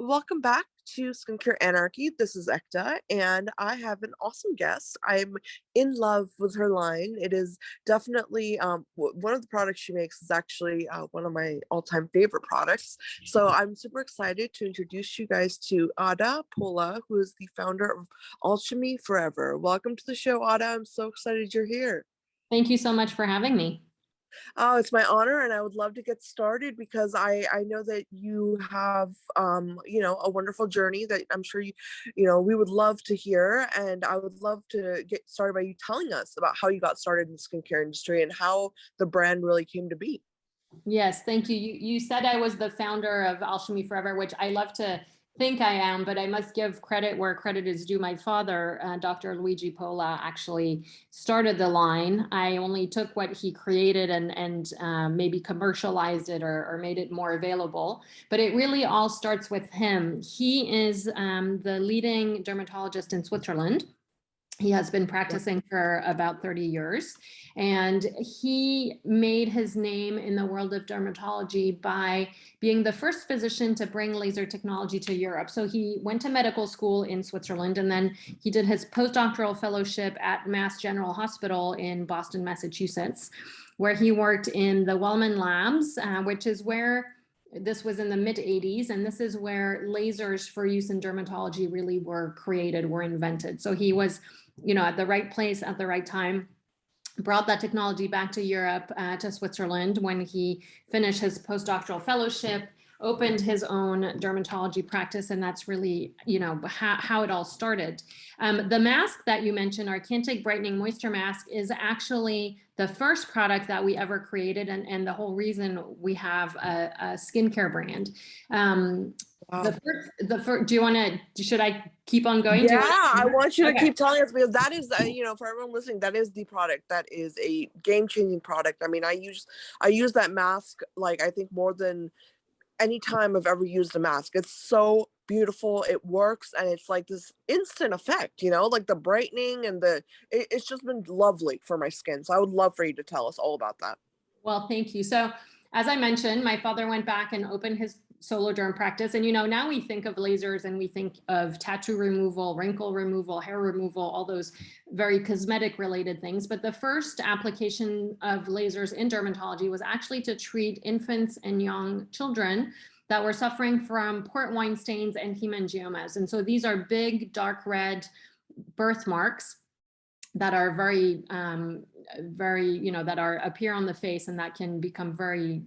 Welcome back to Skincare Anarchy. This is Ekta, and I have an awesome guest. I'm in love with her line. It is definitely one of the products she makes is actually one of my all-time favorite products. So I'm super excited to introduce you guys to Polla, who is the founder of Alchemy Forever. Welcome to the show, Ada. I'm so excited you're here. Thank you so much for having me. Oh, it's my honor, and I would love to get started because I know that you have a wonderful journey that I'm sure we would love to hear, and I would love to get started by you telling us about how you got started in the skincare industry and how the brand really came to be. Yes, thank you. You said I was the founder of Alchemy Forever, which I love to think I am, but I must give credit where credit is due. My father, Dr. Luigi Polla, actually started the line. I only took what he created and maybe commercialized it or made it more available. But it really all starts with him. He is the leading dermatologist in Switzerland. He has been practicing for about 30 years, and he made his name in the world of dermatology by being the first physician to bring laser technology to Europe. So he went to medical school in Switzerland, and then he did his postdoctoral fellowship at Mass General Hospital in Boston, Massachusetts, where he worked in the Wellman Labs, which is where this was in the mid 80s. And this is where lasers for use in dermatology really were created, were invented. So he was, at the right place at the right time, brought that technology back to Europe, to Switzerland when he finished his postdoctoral fellowship, opened his own dermatology practice, and that's really, how it all started. The mask that you mentioned, our Cantic Brightening Moisture Mask, is actually the first product that we ever created, and the whole reason we have a skincare brand. Wow. Do you want to, should I keep on going? Yeah, I want you to keep telling us because that is, for everyone listening, that is the product. That is a game-changing product. I mean, I use that mask, like, I think more than any time I've ever used a mask. It's so beautiful. It works, and it's like this instant effect, like the brightening and it's just been lovely for my skin. So I would love for you to tell us all about that. Well, thank you. So as I mentioned, my father went back and opened his solo derm practice. And, now we think of lasers and we think of tattoo removal, wrinkle removal, hair removal, all those very cosmetic related things. But the first application of lasers in dermatology was actually to treat infants and young children that were suffering from port wine stains and hemangiomas. And so these are big, dark red birthmarks that are very, that appear on the face, and that can become very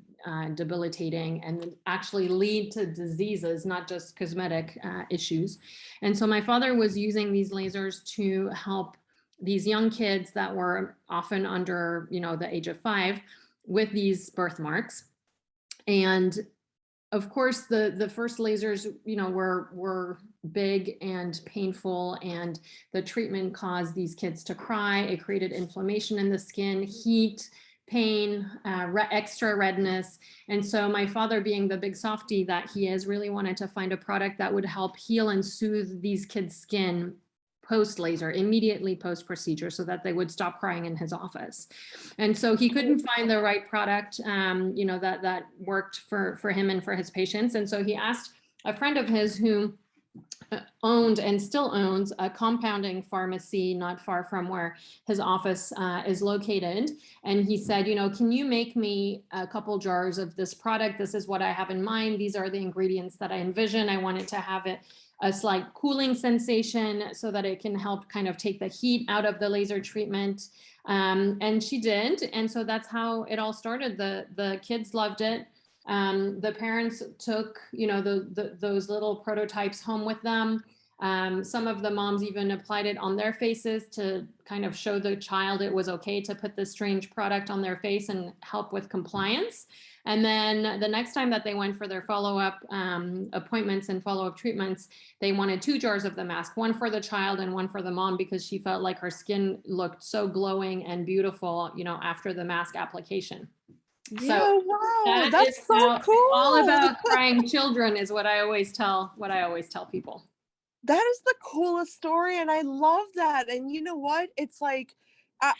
debilitating and actually lead to diseases, not just cosmetic issues. And so my father was using these lasers to help these young kids that were often under, the age of 5 with these birthmarks. And of course, the first lasers, were big and painful, and the treatment caused these kids to cry. It created inflammation in the skin, heat, pain, extra redness. And so my father, being the big softie that he is, really wanted to find a product that would help heal and soothe these kids' skin post laser, immediately post procedure, so that they would stop crying in his office. And so he couldn't find the right product, that worked for him and for his patients. And so he asked a friend of his who owned and still owns a compounding pharmacy not far from where his office is located. And he said, can you make me a couple jars of this product? This is what I have in mind. These are the ingredients that I envision. I wanted to have it a slight cooling sensation so that it can help kind of take the heat out of the laser treatment. And she did. And so that's how it all started. The kids loved it. The parents took, those little prototypes home with them. Some of the moms even applied it on their faces to kind of show the child it was okay to put this strange product on their face and help with compliance. And then the next time that they went for their follow-up appointments and follow-up treatments, they wanted 2 jars of the mask, one for the child and one for the mom, because she felt like her skin looked so glowing and beautiful, after the mask application. Yeah, So wow, that's so cool. All about crying children is what I always tell people. That is the coolest story, and I love that. And you know what? It's like,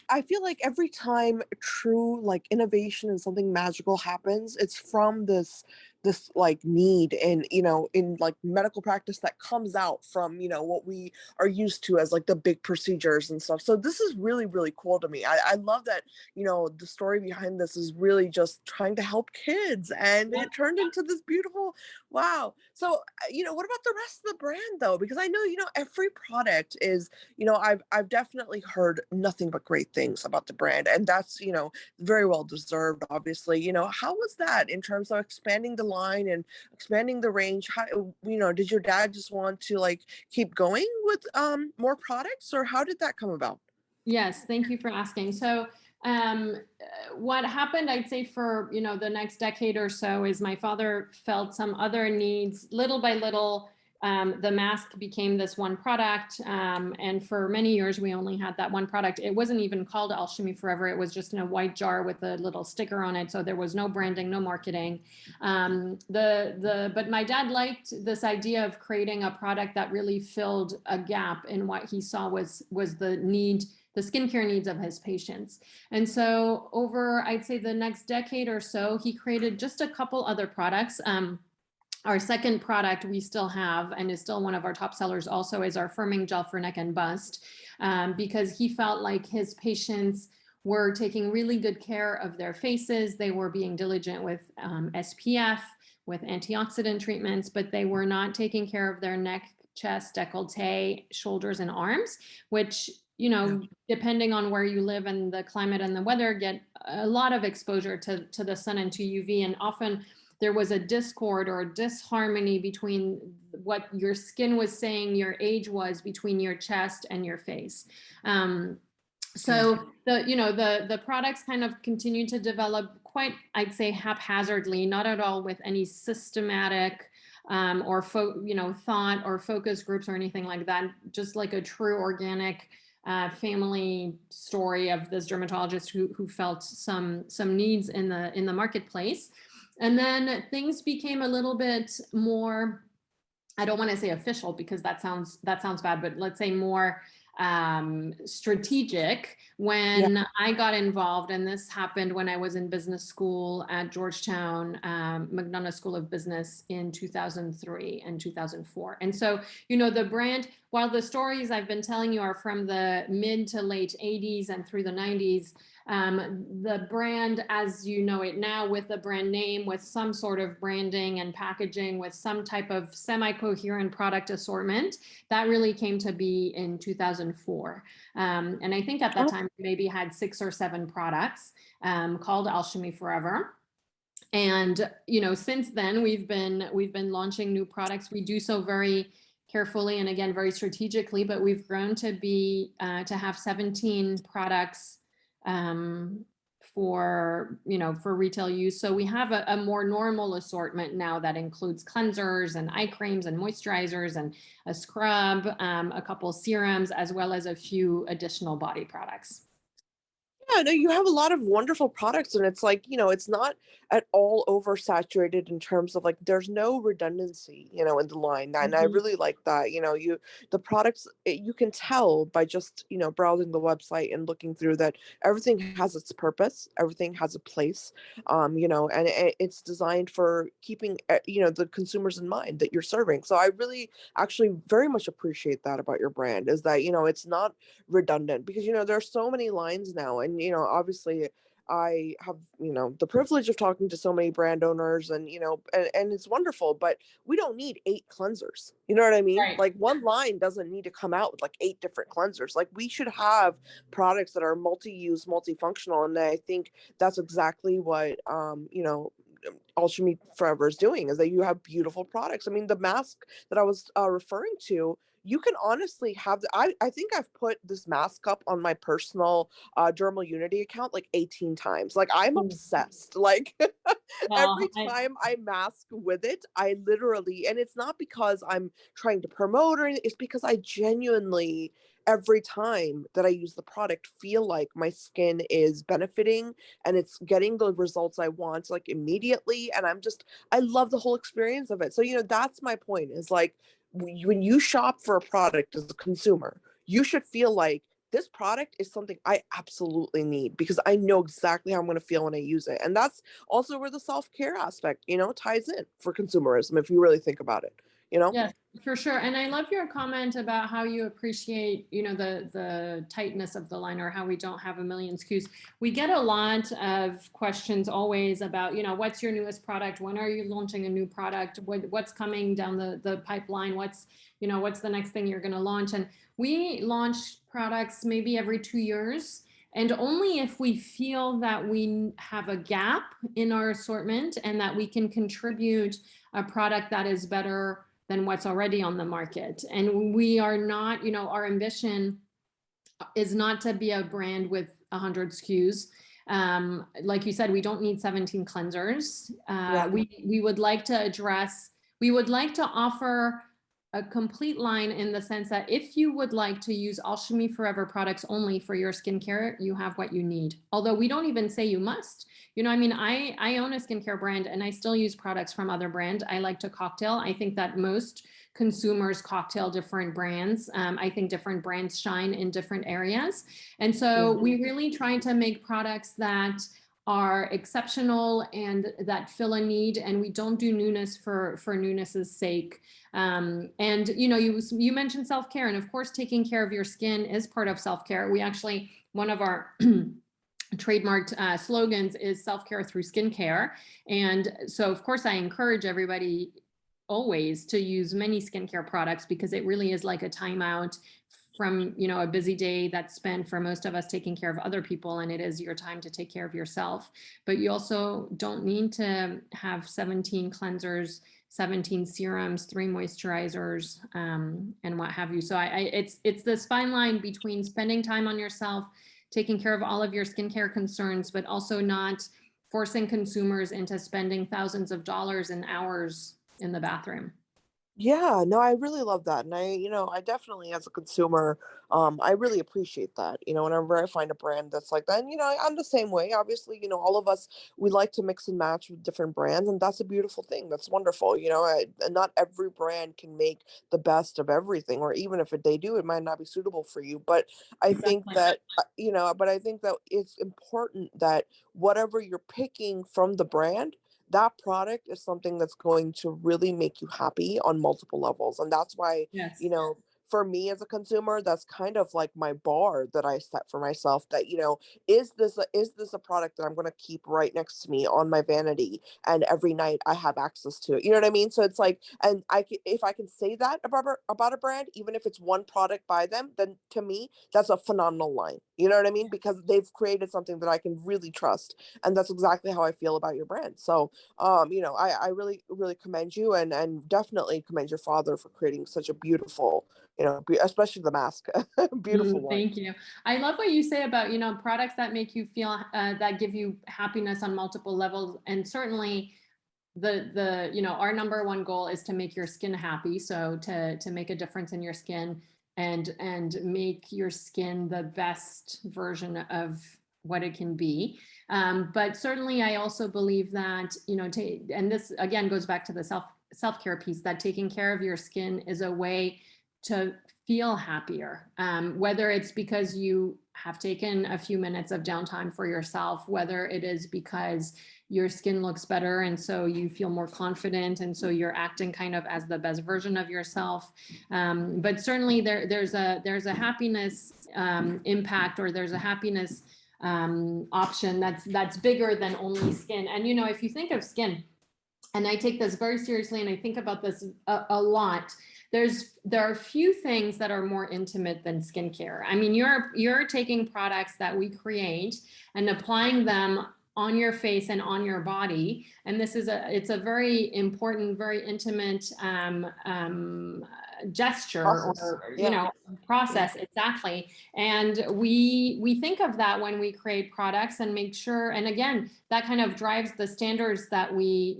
I feel like every time true, like, innovation and something magical happens, it's from this this like need in, in like medical practice that comes out from, what we are used to as like the big procedures and stuff. So this is really, really cool to me. I love that, the story behind this is really just trying to help kids, and it turned into this beautiful, wow. So, what about the rest of the brand though? Because I know, every product is, I've definitely heard nothing but great things about the brand, and that's, very well deserved, obviously. How was that in terms of expanding the line and expanding the range? How, did your dad just want to like keep going with more products, or how did that come about? Yes, thank you for asking. So, what happened, I'd say, for the next decade or so, is my father felt some other needs. Little by little, the mask became this one product, and for many years we only had that one product. It wasn't even called Alchemy Forever. It was just in a white jar with a little sticker on it, so there was no branding, no marketing. But my dad liked this idea of creating a product that really filled a gap in what he saw was the skincare needs of his patients. And so over, I'd say, the next decade or so, he created just a couple other products. Our second product we still have, and is still one of our top sellers also, is our firming gel for neck and bust, because he felt like his patients were taking really good care of their faces. They were being diligent with SPF, with antioxidant treatments, but they were not taking care of their neck, chest, décolleté, shoulders, and arms, which, depending on where you live and the climate and the weather, get a lot of exposure to the sun and to UV. And often there was a discord or a disharmony between what your skin was saying your age was between your chest and your face. So the products kind of continue to develop quite, I'd say, haphazardly, not at all with any systematic or thought or focus groups or anything like that. Just like a true organic family story of this dermatologist who felt some needs in the marketplace. And then things became a little bit more, I don't want to say official because that sounds bad, but let's say more strategic when I got involved. And this happened when I was in business school at Georgetown, McDonough School of Business in 2003 and 2004. And so, the brand, while the stories I've been telling you are from the mid to late 80s and through the 90s, the brand as you know it now, with the brand name, with some sort of branding and packaging, with some type of semi-coherent product assortment, that really came to be in 2004. And I think at that time we maybe had 6 or 7 products called Alchemy Forever. And since then we've been launching new products. We do so very carefully and again very strategically, but we've grown to have 17 products for retail use. So we have a more normal assortment now that includes cleansers and eye creams and moisturizers and a scrub, a couple serums, as well as a few additional body products. Yeah, no, you have a lot of wonderful products, and it's like, it's not at all oversaturated in terms of like there's no redundancy, in the line. And I really like that. The products, you can tell by just, browsing the website and looking through that everything has its purpose, everything has a place, and it's designed for keeping, the consumers in mind that you're serving. So I really actually very much appreciate that about your brand, is that, it's not redundant, because, there are so many lines now, and obviously I have, the privilege of talking to so many brand owners, and, and it's wonderful, but we don't need 8 cleansers. You know what I mean? Right. Like one line doesn't need to come out with like 8 different cleansers. Like we should have products that are multi-use, multifunctional. And I think that's exactly what, Alchemy Forever is doing, is that you have beautiful products. I mean, the mask that I was referring to, you can honestly have I think I've put this mask up on my personal Dermal Unity account like 18 times. Like I'm obsessed. Like every time I mask with it, I literally, and it's not because I'm trying to promote or anything, it's because I genuinely, every time that I use the product, feel like my skin is benefiting and it's getting the results I want like immediately. And I love the whole experience of it. So, that's my point, is like when you shop for a product as a consumer, you should feel like this product is something I absolutely need because I know exactly how I'm going to feel when I use it. And that's also where the self-care aspect, ties in for consumerism if you really think about it, you know? Yes, for sure. And I love your comment about how you appreciate, the tightness of the line, or how we don't have a million SKUs. We get a lot of questions always about, what's your newest product? When are you launching a new product? What's coming down the pipeline? What's the next thing you're going to launch? And we launch products maybe every 2 years. And only if we feel that we have a gap in our assortment and that we can contribute a product that is better than what's already on the market. And we are not, our ambition is not to be a brand with 100 SKUs. Like you said, we don't need 17 cleansers. Yeah. We would like to offer a complete line, in the sense that if you would like to use Alchemy Forever products only for your skincare, you have what you need. Although we don't even say you must. I own a skincare brand and I still use products from other brands. I like to cocktail. I think that most consumers cocktail different brands. I think different brands shine in different areas. And so we really try to make products that are exceptional and that fill a need, and we don't do newness for newness's sake. And you mentioned self-care, and of course taking care of your skin is part of self-care. We actually, one of our trademarked slogans is self-care through skincare. And so of course I encourage everybody always to use many skincare products, because it really is like a timeout from a busy day that's spent for most of us taking care of other people, and it is your time to take care of yourself. But you also don't need to have 17 cleansers, 17 serums, 3 moisturizers, and what have you. So it's this fine line between spending time on yourself, taking care of all of your skincare concerns, but also not forcing consumers into spending thousands of dollars and hours in the bathroom. Yeah, no, I really love that. And I definitely, as a consumer, I really appreciate that. Whenever I find a brand that's like that, and, I'm the same way. Obviously, all of us, we like to mix and match with different brands, and that's a beautiful thing. That's wonderful. And not every brand can make the best of everything, or even if they do, it might not be suitable for you. But I think Exactly. that, but I think that it's important that whatever you're picking from the brand, that product is something that's going to really make you happy on multiple levels. And that's why, you Yes. know, for me as a consumer, that's kind of like my bar that I set for myself, that, is this a product that I'm going to keep right next to me on my vanity, and every night I have access to it. You know what I mean? So it's like, and if I can say that about a brand, even if it's one product by them, then to me, that's a phenomenal line. You know what I mean? Because they've created something that I can really trust. And that's exactly how I feel about your brand. So I really, really commend you, and definitely commend your father for creating such a beautiful, especially the mask, beautiful one. Thank you. I love what you say about, products that make you feel, that give you happiness on multiple levels. And certainly our number one goal is to make your skin happy. So to make a difference in your skin, and make your skin the best version of what it can be. But certainly I also believe that, and this again goes back to the self-care piece, that taking care of your skin is a way to feel happier, whether it's because you have taken a few minutes of downtime for yourself, whether it is because your skin looks better and so you feel more confident and so you're acting kind of as the best version of yourself. But certainly there's a happiness impact, or there's a happiness option that's bigger than only skin. And if you think of skin, and I take this very seriously, and I think about this a lot, there are few things that are more intimate than skincare. I mean, you're taking products that we create and applying them on your face and on your body, and it's a very important, very intimate gesture, Process. or Yeah. process. Exactly. And we think of that when we create products, and make sure, and again, that kind of drives the standards that we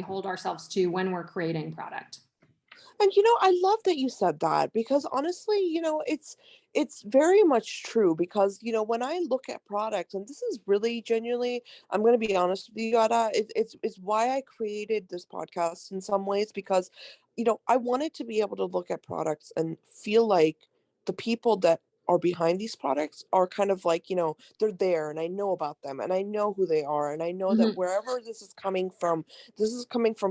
hold ourselves to when we're creating product. And I love that you said that, because honestly, it's very much true, because when I look at products, and this is really genuinely, I'm going to be honest with you, Yada, it's why I created this podcast in some ways, because I wanted to be able to look at products and feel like the people that are behind these products are kind of like, they're there and I know about them and I know who they are and I know that Mhm. wherever this is coming from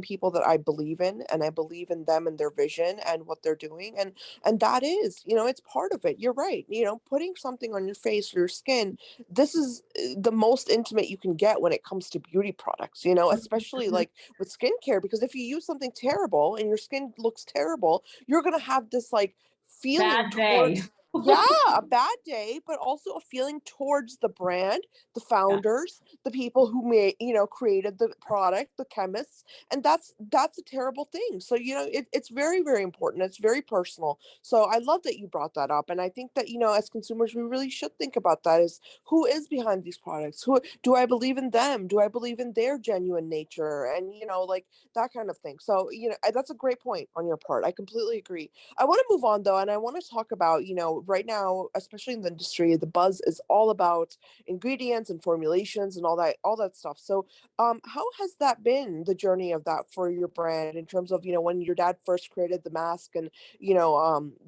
people that I believe in and I believe in them and their vision and what they're doing. And that is, it's part of it. You're right. Putting something on your face or your skin, this is the most intimate you can get when it comes to beauty products, especially Mhm. like with skincare, because if you use something terrible and your skin looks terrible, you're going to have this like feeling Bad day. towards, yeah, a bad day, but also a feeling towards the brand, the Yeah. founders, the people who made, created the product, the chemists, and that's a terrible thing. So, it's very, very important. It's very personal. So I love that you brought that up. And I think that, as consumers, we really should think about that is who is behind these products? Who do I believe in them? Do I believe in their genuine nature? And, like that kind of thing. So, that's a great point on your part. I completely agree. I want to move on though, and I want to talk about, right now, especially in the industry, the buzz is all about ingredients and formulations and all that stuff. So, how has that been the journey of that for your brand in terms of, when your dad first created the mask and,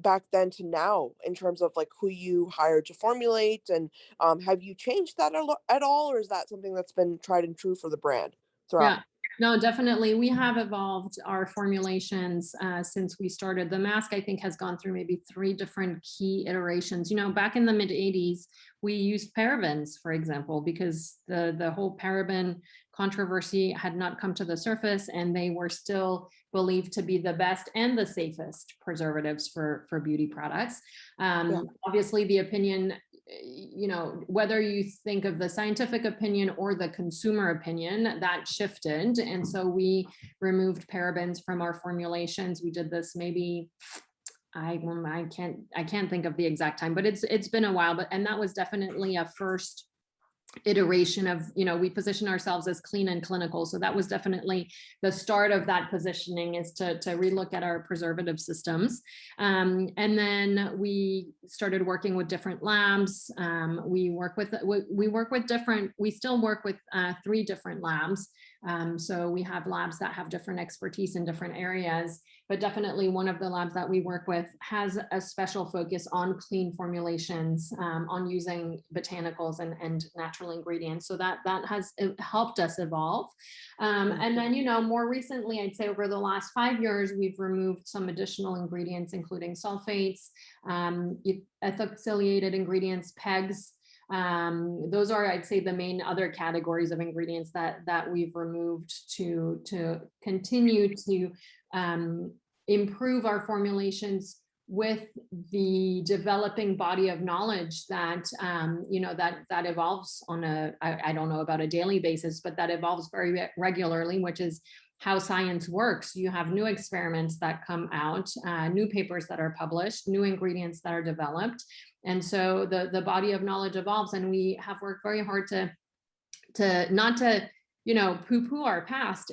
back then to now in terms of like who you hired to formulate and have you changed that at all, or is that something that's been tried and true for the brand throughout? Yeah. No, definitely. We have evolved our formulations since we started. The mask, I think, has gone through maybe 3 different key iterations. Back in the mid 80s, we used parabens, for example, because the whole paraben controversy had not come to the surface, and they were still believed to be the best and the safest preservatives for beauty products. Yeah. Obviously, the opinion, whether you think of the scientific opinion or the consumer opinion, that shifted. And so we removed parabens from our formulations. We did this maybe, I can't think of the exact time, but it's been a while. But and that was definitely a first iteration of, we position ourselves as clean and clinical. So that was definitely the start of that positioning, is to relook at our preservative systems. And then we started working with different labs. We still work with 3 different labs. So we have labs that have different expertise in different areas, but definitely one of the labs that we work with has a special focus on clean formulations, on using botanicals and natural ingredients. So that has helped us evolve. And then, more recently, I'd say over the last 5 years, we've removed some additional ingredients, including sulfates, ethoxylated ingredients, PEGs. Those are, I'd say, the main other categories of ingredients that we've removed to continue to improve our formulations with the developing body of knowledge that that evolves on I don't know about a daily basis, but that evolves very regularly, which is how science works. You have new experiments that come out, new papers that are published, new ingredients that are developed, and so the body of knowledge evolves. And we have worked very hard to not to poo-poo our past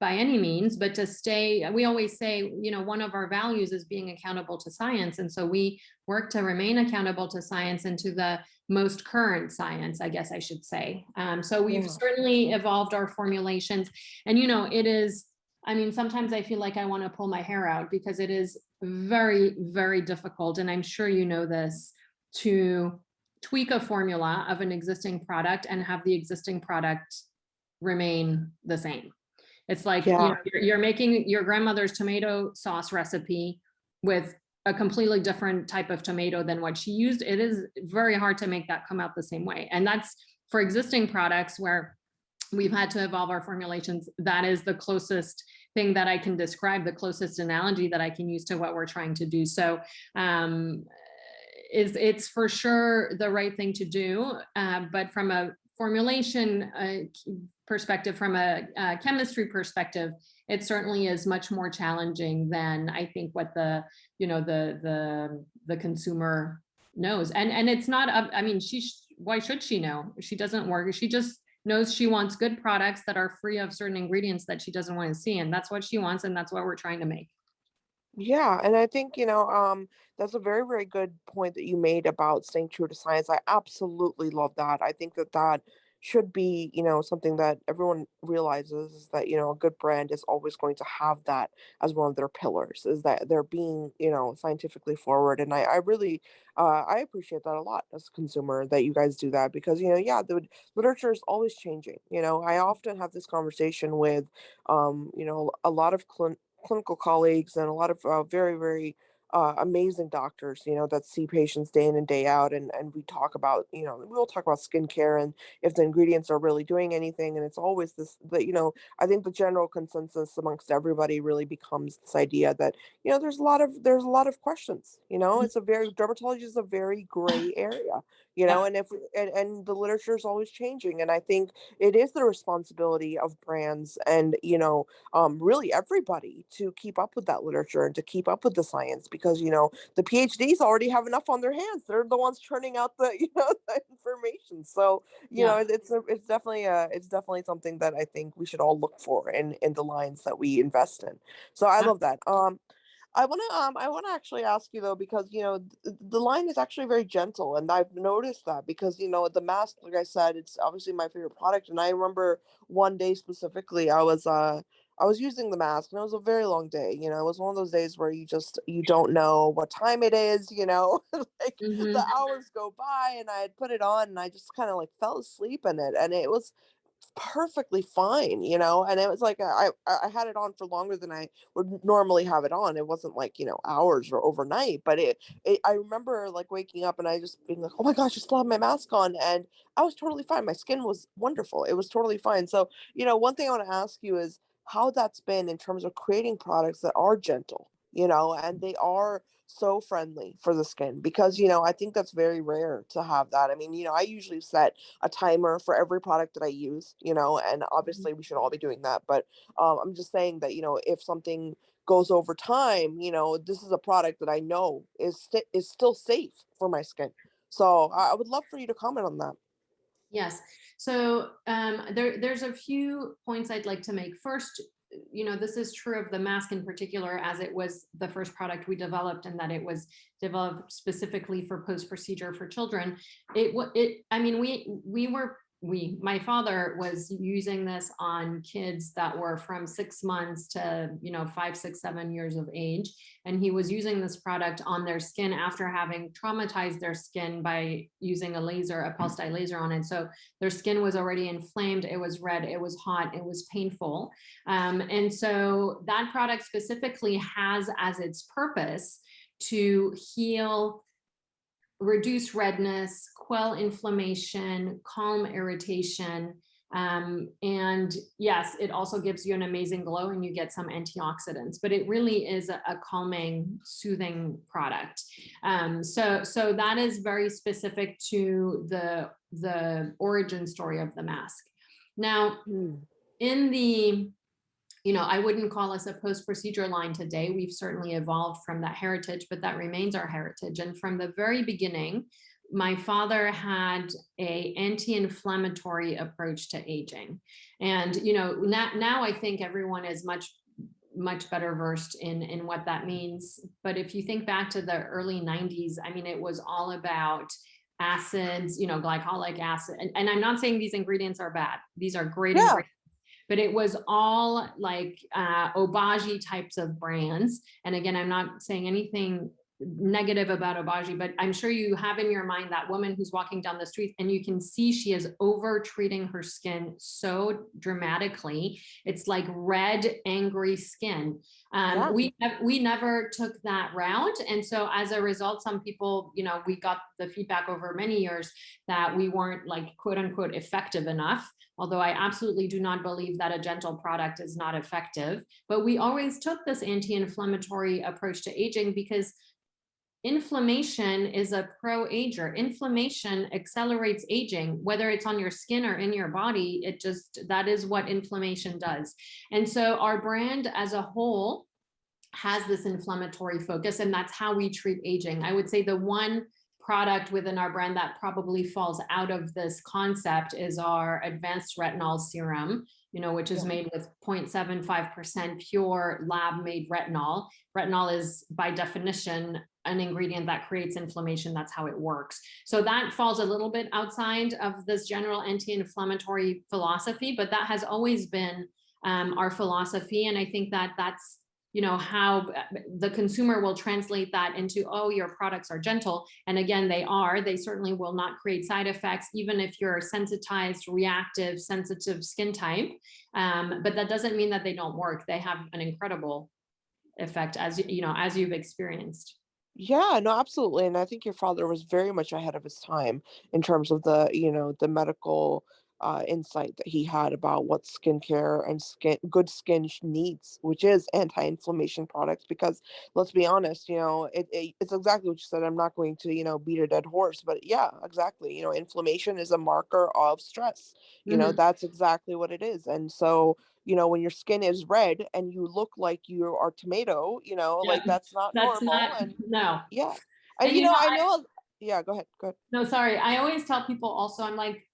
by any means, but to stay, we always say, one of our values is being accountable to science. And so we work to remain accountable to science and to the most current science, I guess I should say. So we've Yeah. certainly evolved our formulations. And, it is, sometimes I feel like I want to pull my hair out, because it is very, very difficult. And I'm sure you know this, to tweak a formula of an existing product and have the existing product remain the same. It's like, Yeah. you're making your grandmother's tomato sauce recipe with a completely different type of tomato than what she used. It is very hard to make that come out the same way. And that's for existing products where we've had to evolve our formulations. That is the closest thing that I can describe, the closest analogy that I can use to what we're trying to do. So it's for sure the right thing to do. But from a formulation perspective, from a chemistry perspective, it certainly is much more challenging than I think what the consumer knows. And it's not, why should she know? She doesn't work. She just knows she wants good products that are free of certain ingredients that she doesn't want to see. And that's what she wants. And that's what we're trying to make. Yeah, and I think, that's a very, very good point that you made about staying true to science. I absolutely love that. I think that should be, something that everyone realizes, is that, a good brand is always going to have that as one of their pillars, is that they're being, scientifically forward. And I really, I appreciate that a lot as a consumer, that you guys do that, because, yeah, the literature is always changing. I often have this conversation with, a lot of clinical colleagues, and a lot of very, very amazing doctors, that see patients day in and day out. And we talk about, we'll talk about skincare, and if the ingredients are really doing anything. And it's always this, that, I think the general consensus amongst everybody really becomes this idea that, there's a lot of questions. It's a very dermatology is a very gray area, Yeah. and and the literature is always changing. And I think it is the responsibility of brands, and, really everybody, to keep up with that literature and to keep up with the science, because, the PhDs already have enough on their hands. They're the ones churning out the, the information. So, Yeah. it's definitely something that I think we should all look for in the lines that we invest in. So I love that. I wanna actually ask you, though, because, the line is actually very gentle, and I've noticed that, because, the mask, like I said, it's obviously my favorite product. And I remember one day specifically, I was using the mask, and it was a very long day. It was one of those days where you don't know what time it is. Like, the Hmm. hours go by, and I had put it on, and I just kind of like fell asleep in it, and it was perfectly fine. And it was like, I had it on for longer than I would normally have it on. It wasn't like, hours or overnight, but I remember like waking up, and I just being like, oh my gosh, I still have my mask on, and I was totally fine. My skin was wonderful. It was totally fine. So, one thing I want to ask you is how that's been in terms of creating products that are gentle, and they are so friendly for the skin, because, I think that's very rare to have that. I mean, I usually set a timer for every product that I use, and obviously we should all be doing that. But I'm just saying that, if something goes over time, this is a product that I know is still safe for my skin. So I would love for you to comment on that. Yes. So there's a few points I'd like to make. First, this is true of the mask in particular, as it was the first product we developed, and that it was developed specifically for post-procedure for children. I mean, my father was using this on kids that were from 6 months to, 5, 6, 7 years of age. And he was using this product on their skin after having traumatized their skin by using a pulse dye laser on it. So their skin was already inflamed. It was red, it was hot, it was painful. And so that product specifically has as its purpose to heal, reduce redness, quell inflammation, calm irritation. And yes, it also gives you an amazing glow, and you get some antioxidants, but it really is a calming, soothing product. So that is very specific to the origin story of the mask. Now, Hmm. in the I wouldn't call us a post-procedure line today. We've certainly evolved from that heritage, but that remains our heritage. And from the very beginning, my father had a anti-inflammatory approach to aging. And, now I think everyone is much better versed in what that means. But if you think back to the early 90s, I mean, it was all about acids, glycolic acid. And I'm not saying these ingredients are bad. These are great Yeah. ingredients, but it was all like Obagi types of brands. And again, I'm not saying anything negative about Obagi, but I'm sure you have in your mind that woman who's walking down the street, and you can see she is over treating her skin so dramatically. It's like red, angry skin. Yeah. We never took that route. And so as a result, some people, we got the feedback over many years that we weren't, like, quote unquote effective enough. Although I absolutely do not believe that a gentle product is not effective. But we always took this anti-inflammatory approach to aging because inflammation is a pro-ager. Inflammation accelerates aging, whether it's on your skin or in your body. That is what inflammation does. And so our brand as a whole has this inflammatory focus, and that's how we treat aging. I would say the one product within our brand that probably falls out of this concept is our advanced retinol serum, which is Yeah. made with 0.75% pure lab made retinol. Retinol is by definition an ingredient that creates inflammation. That's how it works. So that falls a little bit outside of this general anti-inflammatory philosophy, but that has always been our philosophy. And I think that that's, how the consumer will translate that into, oh, your products are gentle. And again, they certainly will not create side effects, even if you're a sensitized, reactive, sensitive skin type. But that doesn't mean that they don't work. They have an incredible effect, as you've experienced. Yeah, no, absolutely. And I think your father was very much ahead of his time in terms of the medical insight that he had about what skincare and good skin needs, which is anti-inflammation products. Because let's be honest, it's exactly what you said. I'm not going to, beat a dead horse, but yeah, exactly. Inflammation is a marker of stress. Mhm. That's exactly what it is. And so, when your skin is red and you look like you are tomato, Yeah, like that's not that's normal. not, And no. yeah. And And I know. Yeah, go ahead. Go ahead. no, sorry. I always tell people also, I'm like,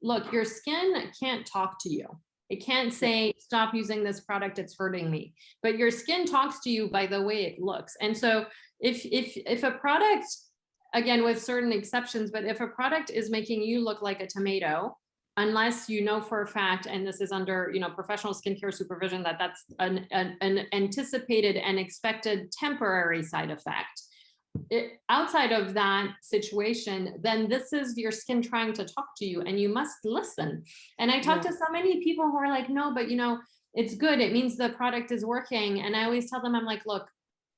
look, your skin can't talk to you. It can't Yeah. say, stop using this product, it's hurting me. But your skin talks to you by the way it looks. And so if a product, again, with certain exceptions, but if a product is making you look like a tomato, unless you know for a fact, and this is under professional skincare supervision, that that's an anticipated and expected temporary side effect, outside of that situation, then this is your skin trying to talk to you and you must listen. And I talk Yeah. to so many people who are like, no, but it's good. It means the product is working. And I always tell them, I'm like, look,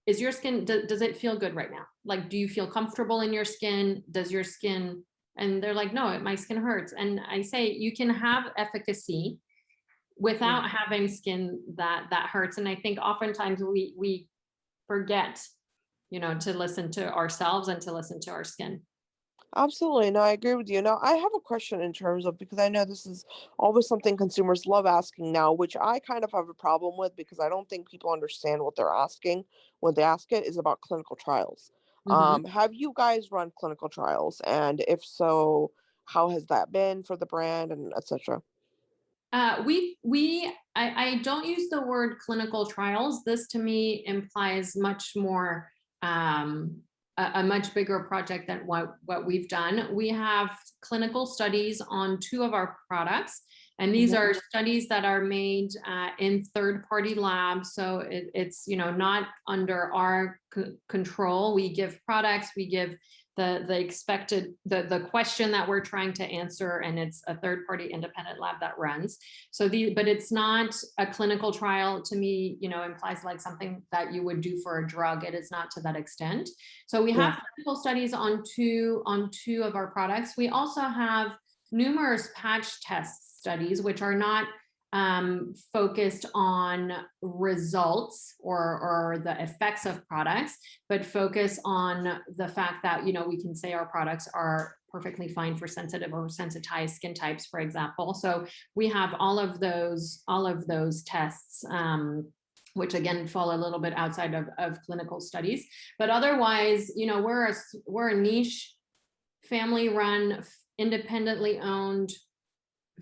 is your skin, does it feel good right now? Like, do you feel comfortable in your skin? Does your skin, and they're like, no, my skin hurts. And I say, you can have efficacy Yeah. without having skin that hurts. And I think oftentimes we forget to listen to ourselves and to listen to our skin. Absolutely. No, I agree with you. Now, I have a question in terms of, because I know this is always something consumers love asking now, which I kind of have a problem with because I don't think people understand what they're asking when they ask it, is about clinical trials. Mhm. Have you guys run clinical trials? And if so, how has that been for the brand and etc.? I don't use the word clinical trials. This to me implies much more, a much bigger project than what we've done. We have clinical studies on two of our products, and these Hmm. are studies that are made in third-party labs. So it's not under our control. We give products, we give the expected the question that we're trying to answer, and it's a third-party independent lab that runs. But it's not a clinical trial. To me, implies like something that you would do for a drug. It is not to that extent. So we Yeah. have clinical studies on two of our products. We also have numerous patch test studies, which are not focused on results or the effects of products, but focus on the fact that we can say our products are perfectly fine for sensitive or sensitized skin types, for example. So we have all of those tests, which again fall a little bit outside of clinical studies. But otherwise, we're a niche, family run, independently owned,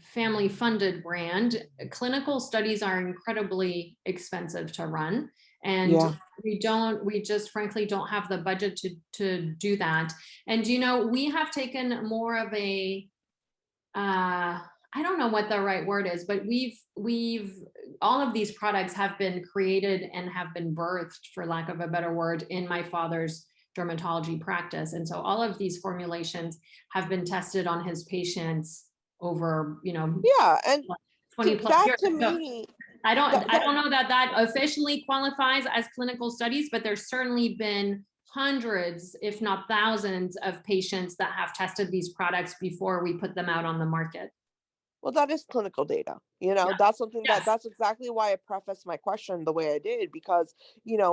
family funded brand. Clinical studies are incredibly expensive to run, and Yeah. we just frankly don't have the budget to do that. And we have taken more of a, I don't know what the right word is, but we've all of these products have been created and have been birthed, for lack of a better word, in my father's dermatology practice. And so all of these formulations have been tested on his patients over, Yeah. And 20 plus that years. to So me, I don't I that don't know that officially qualifies as clinical studies, but there's certainly been hundreds, if not thousands, of patients that have tested these products before we put them out on the market. Well, that is clinical data. Yeah. That's something Yes. that's exactly why I prefaced my question the way I did, because,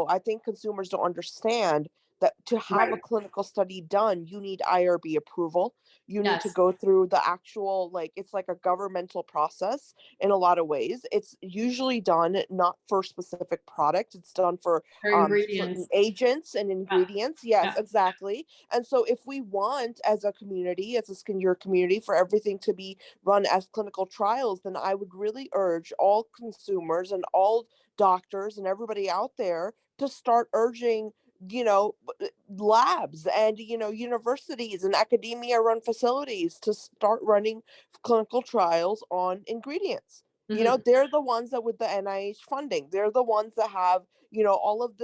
I think consumers don't understand that to have a Right. clinical study done, you need IRB approval. You need to Yes. go through the actual, like, it's like a governmental process in a lot of ways. It's usually done not for specific products, it's done for Their certain ingredients. agents and Yeah. ingredients. Yes, Yeah. exactly. And so if we want, as a community, as a skincare community, for everything to be run as clinical trials, then I would really urge all consumers and all doctors and everybody out there to start urging labs and, universities and academia run facilities to start running clinical trials on ingredients. Mhm. They're the ones that with the NIH funding, they're the ones that have, all of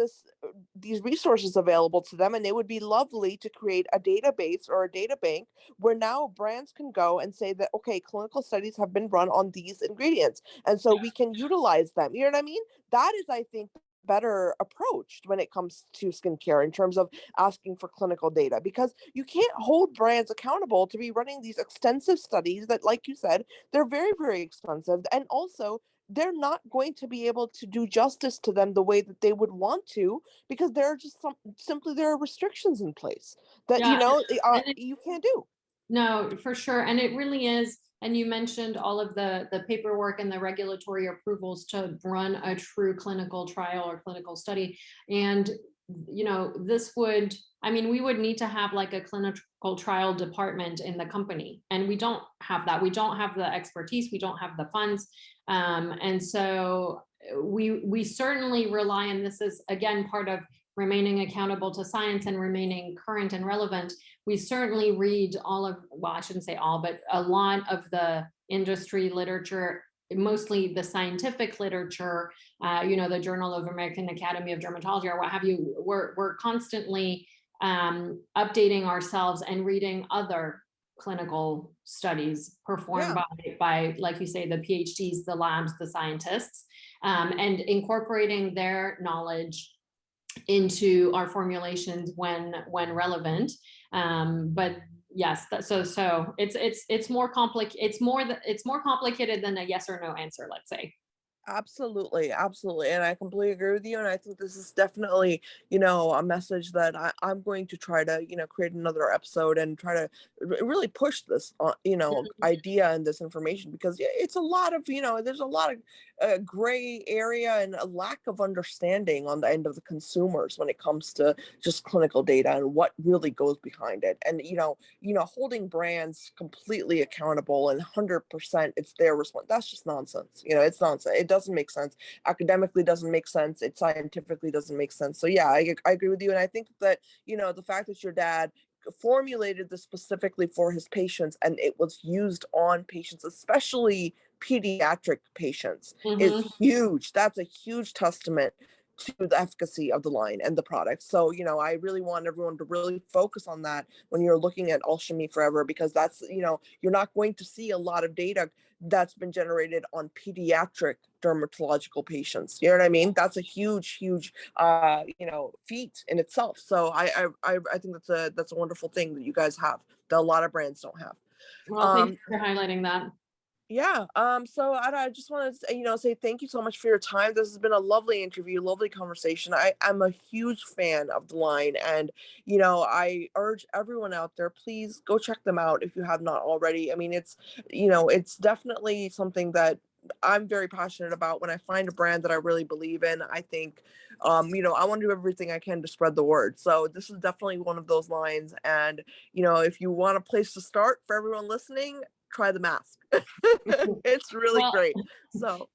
these resources available to them. And it would be lovely to create a database or a data bank where now brands can go and say that, okay, clinical studies have been run on these ingredients. And so we can utilize them. You know what I mean? That is, I think, better approached when it comes to skincare in terms of asking for clinical data, because you can't hold brands accountable to be running these extensive studies that, like you said, they're very, very expensive. And also, they're not going to be able to do justice to them the way that they would want to, because there are just simply there are restrictions in place that Yeah, and you can't do. no, for sure. And it really is. And you mentioned all of the paperwork and the regulatory approvals to run a true clinical trial or clinical study. And, this would, I mean, we would need to have like a clinical trial department in the company. And we don't have that. We don't have the expertise. We don't have the funds. And so we certainly rely, and this is again part of remaining accountable to science and remaining current and relevant. We certainly read all of, well, I shouldn't say all, but a lot of the industry literature, mostly the scientific literature, the Journal of American Academy of Dermatology or what have you. We're constantly updating ourselves and reading other clinical studies performed Yeah. by, like you say, the PhDs, the labs, the scientists, and incorporating their knowledge into our formulations when relevant. But yes, so it's more complicated. It's more complicated than a yes or no answer, let's say. Absolutely, absolutely. And I completely agree with you. And I think this is definitely, a message that I'm going to try to, create another episode and try to really push this, idea and this information, because it's a lot of, there's a lot of gray area and a lack of understanding on the end of the consumers when it comes to just clinical data and what really goes behind it. And, holding brands completely accountable and 100% it's their response. That's just nonsense. It's nonsense. It doesn't make sense. Academically doesn't make sense. It scientifically doesn't make sense. So yeah, I agree with you. And I think that, the fact that your dad formulated this specifically for his patients and it was used on patients, especially pediatric patients, is Mhm. huge. That's a huge testament to the efficacy of the line and the product. So, I really want everyone to really focus on that when you're looking at Alchemy Forever, because that's, you're not going to see a lot of data that's been generated on pediatric dermatological patients. You know what I mean? That's a huge, huge, feat in itself. So I think that's a wonderful thing that you guys have that a lot of brands don't have. Well, thank Um, you for highlighting that. yeah. So I just want to, say thank you so much for your time. This has been a lovely interview, lovely conversation. I'm a huge fan of the line, and I urge everyone out there, please go check them out if you have not already. I mean, it's definitely something that I'm very passionate about. When I find a brand that I really believe in, I think, I want to do everything I can to spread the word. So this is definitely one of those lines. And if you want a place to start for everyone listening, try the mask. It's really Well, great. So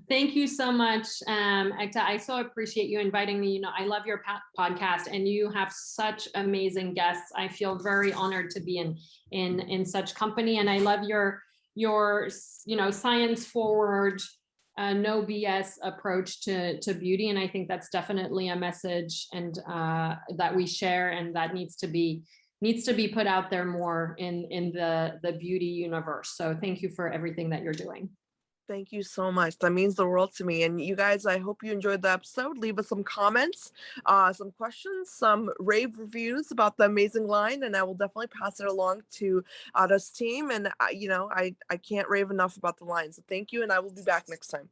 thank you so much, Ekta. I so appreciate you inviting me. I love your podcast, and you have such amazing guests. I feel very honored to be in such company, and I love your science forward, no BS approach to beauty. And I think that's definitely a message and that we share, and that needs to be put out there more in the beauty universe. So thank you for everything that you're doing. thank you so much. That means the world to me. And you guys, I hope you enjoyed the episode. Leave us some comments, some questions, some rave reviews about the amazing line, and I will definitely pass it along to Ada's team. And I can't rave enough about the line. So thank you, and I will be back next time.